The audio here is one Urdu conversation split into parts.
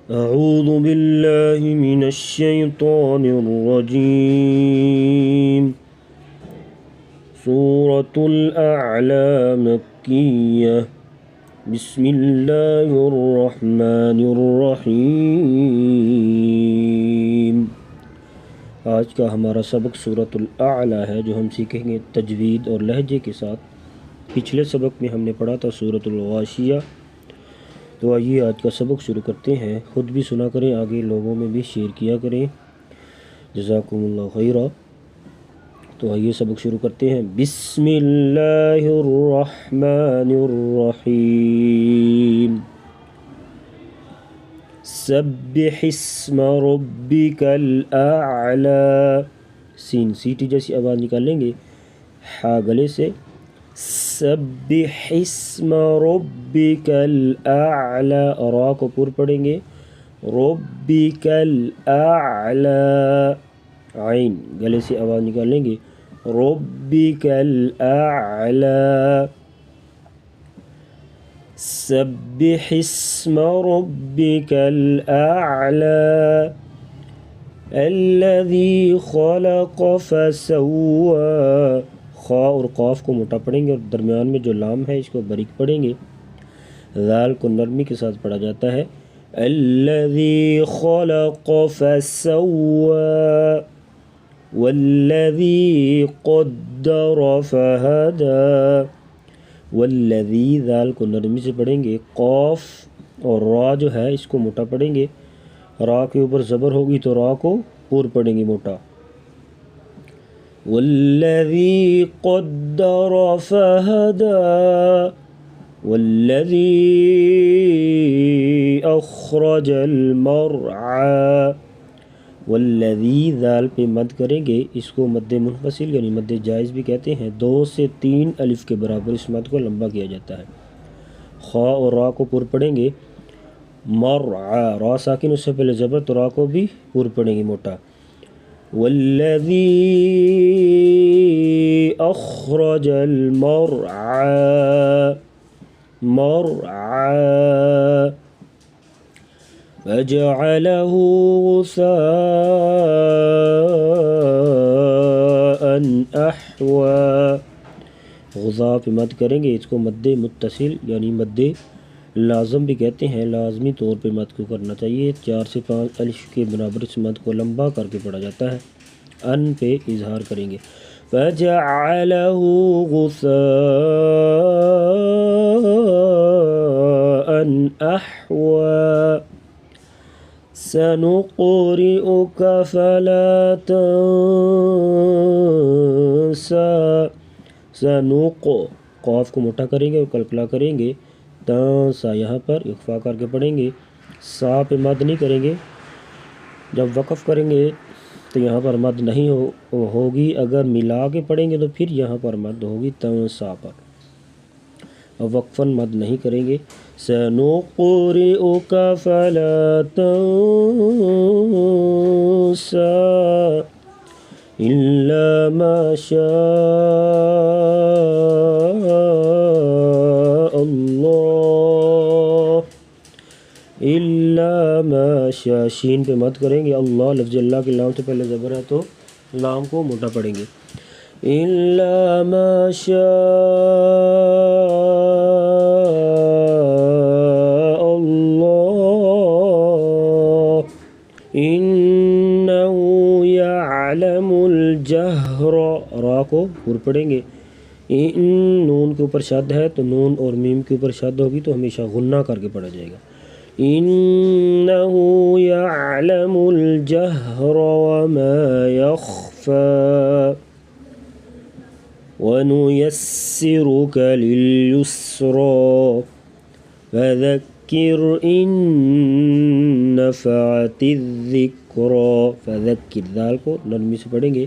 أعوذ بالله من الشيطان الرجيم. سورة الأعلى مكية. بسم الله الرحمن الرحیم. آج کا ہمارا سبق سورة الأعلى ہے جو ہم سیکھیں گے تجوید اور لہجے کے ساتھ. پچھلے سبق میں ہم نے پڑھا تھا سورة الغاشیہ. تو آئیے آج کا سبق شروع کرتے ہیں. خود بھی سنا کریں، آگے لوگوں میں بھی شیئر کیا کریں. جزاکم اللہ خیرہ. تو آئیے سبق شروع کرتے ہیں. بسم اللہ الرحمن الرحیم. سبح اسم ربک الاعلی. سین سیٹی جیسی آواز نکالیں گے، ہا گلے سے. سبح اسم ربک الاعلی، را کو پر پڑھیں گے. ربک الاعلی، عین گلے سے آواز نکالیں گے. ربک الاعلی. سبح اسم ربک الاعلی الذی خلق فسوی. خا اور قاف کو موٹا پڑھیں گے اور درمیان میں جو لام ہے اس کو باریک پڑھیں گے. ذال کو نرمی کے ساتھ پڑھا جاتا ہے. الذی خلق فسوی والذی قدر فہدی. والذی، ذال کو نرمی سے پڑھیں گے. قاف اور را جو ہے اس کو موٹا پڑھیں گے. را کے اوپر زبر ہوگی تو را کو پور پڑھیں گے موٹا. والذی قدر فہدی والذی اخرج المرعی. والذی، ذال پہ مد کریں گے، اس کو مد منفصل یعنی مد جائز بھی کہتے ہیں. 2 سے 3 الف کے برابر اس مد کو لمبا کیا جاتا ہے. خا اور را کو پر پڑھیں گے. مرعی، را ساکن اس سے پہلے زبر تو را کو بھی پر پڑھیں گے موٹا. والذی اخرج المرعی. مرعی فجعله غثاء احوى. غذا پہ مد کریں گے، اس کو مد متصل یعنی مد لازم بھی کہتے ہیں. لازمی طور پہ مد کو کرنا چاہیے. 4 سے 5 الف کے برابر اس مد کو لمبا کر کے پڑھا جاتا ہے. ان پہ اظہار کریں گے. فجعله غثاء احوى. سنقرئك فلا تنسى. قاف کو موٹا کریں گے اور کلکلا کریں گے. تنسا یہاں پر اخفا کر کے پڑھیں گے. سا پہ مد نہیں کریں گے. جب وقف کریں گے تو یہاں پر مد نہیں ہوگی. اگر ملا کے پڑھیں گے تو پھر یہاں پر مد ہوگی تنسا پر. اب وقفاً مد نہیں کریں گے. سنقرئك فلا تنسى إلا ما شاء الله. إلا ما شاء، شین پہ مد کریں گے. اللہ، لفظ اللہ کے لام سے پہلے زبر ہے تو لام کو موٹا پڑھیں گے. إلا ما شاء الله إنه يعلم الجهر. را کو پر پڑھیں گے. نون کے اوپر شد ہے تو نون اور میم کے اوپر شد ہوگی تو ہمیشہ غنہ کر کے پڑھا جائے گا. إنه يعلم الجهر وما يخفى وَنُيَسِّرُكَ لِلْيُسْرَى فَذَكِّرْ إِن نَّفَعَتِ الذِّكْرَى. فَذَكِّرْ، ذال کو نرمی سے پڑھیں گے.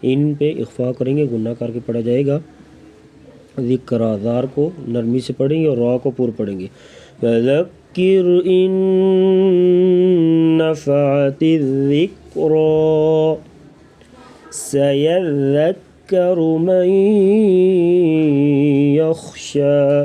ان پہ اخفا کریں گے، گناہ کر کے پڑھا جائے گا. ذکرا، ذار کو نرمی سے پڑھیں گے اور را کو پور پڑھیں گے. فَذَكِّرْ إِن نَّفَعَتِ الذِّكْرَى سَيَذَّكَّرُ مَن يَخْشَى.